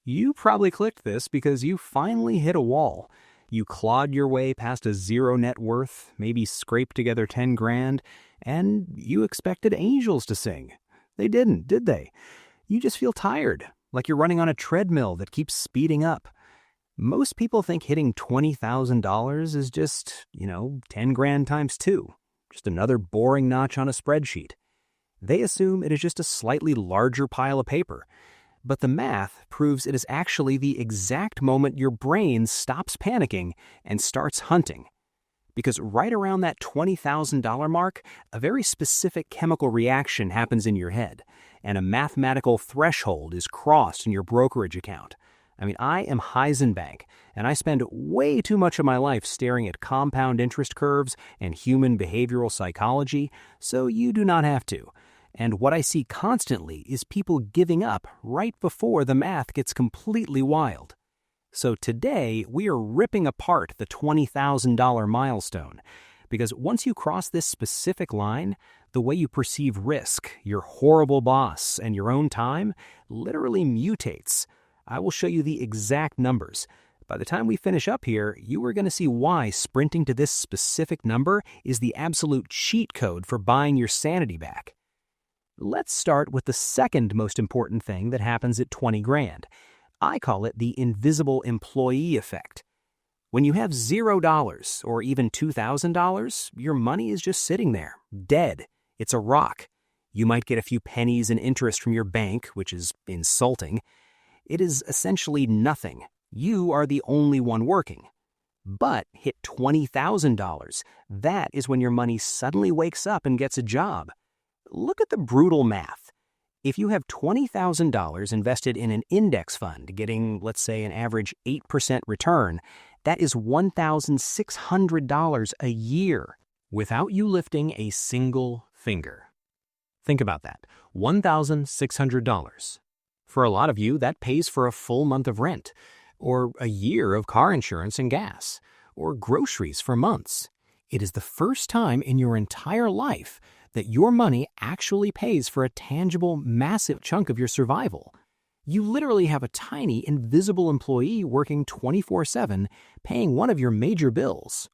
You probably clicked this because you finally hit a wall. You clawed your way past a zero net worth, maybe scraped together 10 grand, and you expected angels to sing. They didn't, did they? You just feel tired, like you're running on a treadmill that keeps speeding up. Most people think hitting $20,000 is just, 10 grand times 2, just another boring notch on a spreadsheet. They assume it is just a slightly larger pile of paper. But the math proves it is actually the exact moment your brain stops panicking and starts hunting. Because right around that $20,000 mark, a very specific chemical reaction happens in your head, and a mathematical threshold is crossed in your brokerage account. I am Heisenberg, and I spend way too much of my life staring at compound interest curves and human behavioral psychology, so you do not have to. And what I see constantly is people giving up right before the math gets completely wild. So today, we are ripping apart the $20,000 milestone, because once you cross this specific line, the way you perceive risk, your horrible boss, and your own time literally mutates. I will show you the exact numbers. By the time we finish up here, you are going to see why sprinting to this specific number is the absolute cheat code for buying your sanity back. Let's start with the second most important thing that happens at 20 grand. I call it the invisible employee effect. When you have $0 or even $2,000, your money is just sitting there, dead. It's a rock. You might get a few pennies in interest from your bank, which is insulting. It is essentially nothing. You are the only one working. But hit $20,000. That is when your money suddenly wakes up and gets a job. Look at the brutal math. If you have $20,000 invested in an index fund getting, let's say, an average 8% return, that is $1,600 a year without you lifting a single finger. Think about that. $1,600. For a lot of you, that pays for a full month of rent, or a year of car insurance and gas, or groceries for months. It is the first time in your entire life that your money actually pays for a tangible, massive chunk of your survival. You literally have a tiny, invisible employee working 24/7, paying one of your major bills.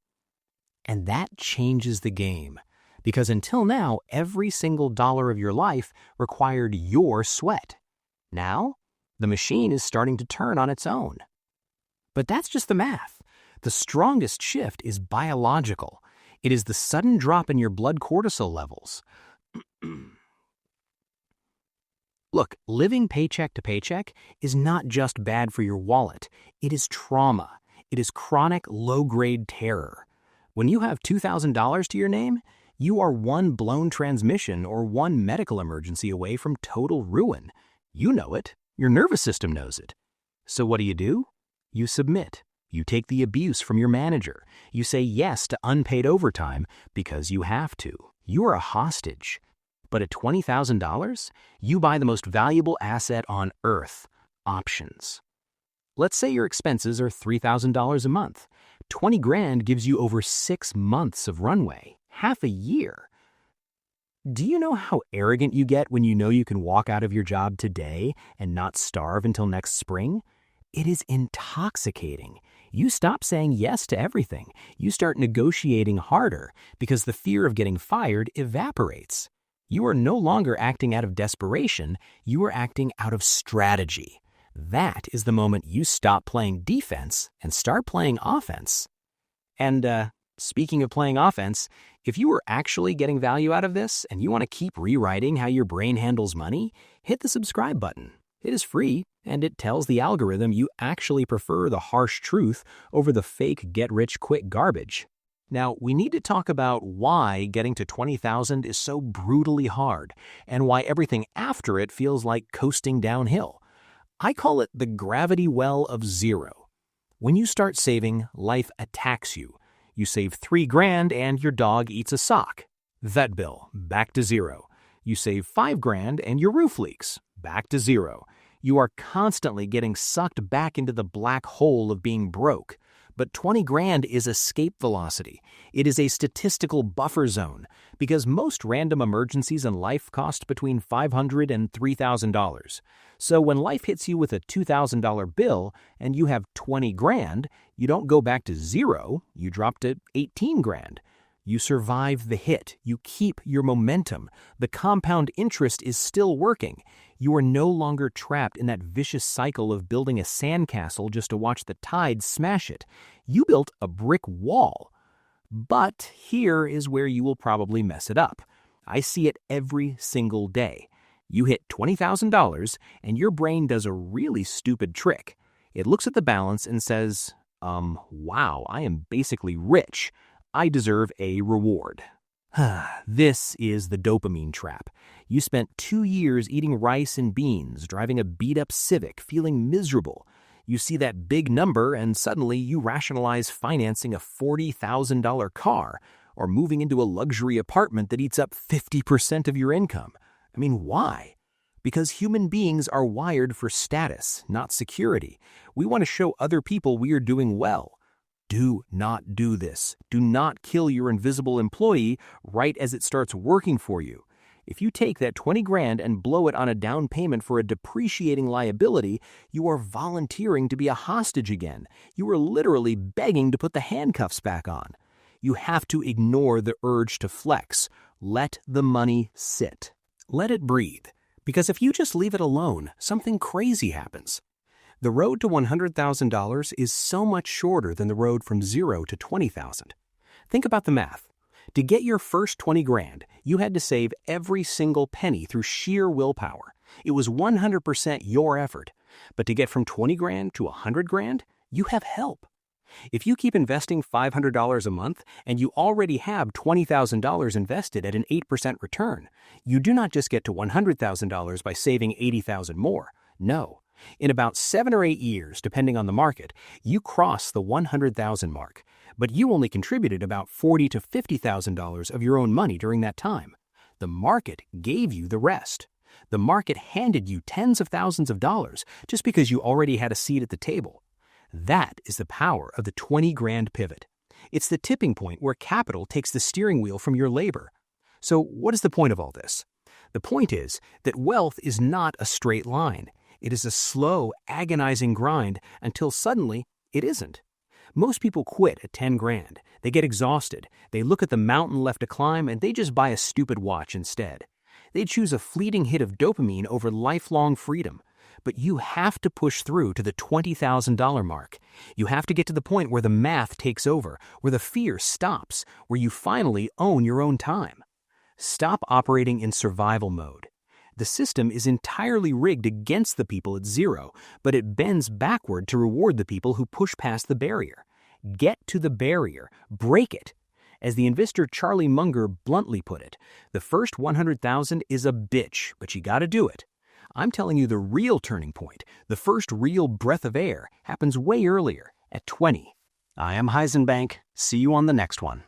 And that changes the game, because until now, every single dollar of your life required your sweat. Now, the machine is starting to turn on its own. But that's just the math. The strongest shift is biological. It is the sudden drop in your blood cortisol levels. Look, living paycheck to paycheck is not just bad for your wallet. It is trauma. It is chronic low-grade terror. When you have $2,000 to your name, you are one blown transmission or one medical emergency away from total ruin. You know it. Your nervous system knows it. So what do? You submit. You take the abuse from your manager. You say yes to unpaid overtime because you have to. You are a hostage. But at $20,000, you buy the most valuable asset on earth, options. Let's say your expenses are $3,000 a month. 20 grand gives you over 6 months of runway, half a year. Do you know how arrogant you get when you know you can walk out of your job today and not starve until next spring? It is intoxicating. You stop saying yes to everything. You start negotiating harder because the fear of getting fired evaporates. You are no longer acting out of desperation. You are acting out of strategy. That is the moment you stop playing defense and start playing offense. And speaking of playing offense, if you are actually getting value out of this and you want to keep rewriting how your brain handles money, hit the subscribe button. It is free, and it tells the algorithm you actually prefer the harsh truth over the fake get-rich-quick garbage. Now, we need to talk about why getting to 20,000 is so brutally hard, and why everything after it feels like coasting downhill. I call it the gravity well of zero. When you start saving, life attacks you. You save 3 grand and your dog eats a sock. Vet bill, back to zero. You save 5 grand and your roof leaks. Back to zero. You are constantly getting sucked back into the black hole of being broke. But 20 grand is escape velocity. It is a statistical buffer zone because most random emergencies in life cost between $500 and $3,000. So when life hits you with a $2,000 bill and you have 20 grand, you don't go back to zero, you drop to 18 grand. You survive the hit. You keep your momentum. The compound interest is still working. You are no longer trapped in that vicious cycle of building a sandcastle just to watch the tide smash it. You built a brick wall. But here is where you will probably mess it up. I see it every single day. You hit $20,000 and your brain does a really stupid trick. It looks at the balance and says, wow, I am basically rich. I deserve a reward. This is the dopamine trap. You spent 2 years eating rice and beans, driving a beat-up Civic, feeling miserable. You see that big number and suddenly you rationalize financing a $40,000 car or moving into a luxury apartment that eats up 50% of your income. I mean, why? Because human beings are wired for status, not security. We want to show other people we are doing well. Do not do this. Do not kill your invisible employee right as it starts working for you. If you take that 20 grand and blow it on a down payment for a depreciating liability, you are volunteering to be a hostage again. You are literally begging to put the handcuffs back on. You have to ignore the urge to flex. Let the money sit. Let it breathe. Because if you just leave it alone, something crazy happens. The road to $100,000 is so much shorter than the road from 0 to 20,000. Think about the math. To get your first 20 grand, you had to save every single penny through sheer willpower. It was 100% your effort. But to get from 20 grand to 100 grand, you have help. If you keep investing $500 a month and you already have $20,000 invested at an 8% return, you do not just get to $100,000 by saving $80,000 more. No. In about 7 or 8 years, depending on the market, you cross the $100,000 mark, but you only contributed about $40,000 to $50,000 of your own money during that time. The market gave you the rest. The market handed you tens of thousands of dollars just because you already had a seat at the table. That is the power of the 20 grand pivot. It's the tipping point where capital takes the steering wheel from your labor. So what is the point of all this? The point is that wealth is not a straight line. It is a slow, agonizing grind until suddenly it isn't. Most people quit at 10 grand. They get exhausted. They look at the mountain left to climb and they just buy a stupid watch instead. They choose a fleeting hit of dopamine over lifelong freedom. But you have to push through to the $20,000 mark. You have to get to the point where the math takes over, where the fear stops, where you finally own your own time. Stop operating in survival mode. The system is entirely rigged against the people at zero, but it bends backward to reward the people who push past the barrier. Get to the barrier. Break it. As the investor Charlie Munger bluntly put it, the first 100,000 is a bitch, but you gotta do it. I'm telling you the real turning point, the first real breath of air, happens way earlier, at 20. I am Heisenbank. See you on the next one.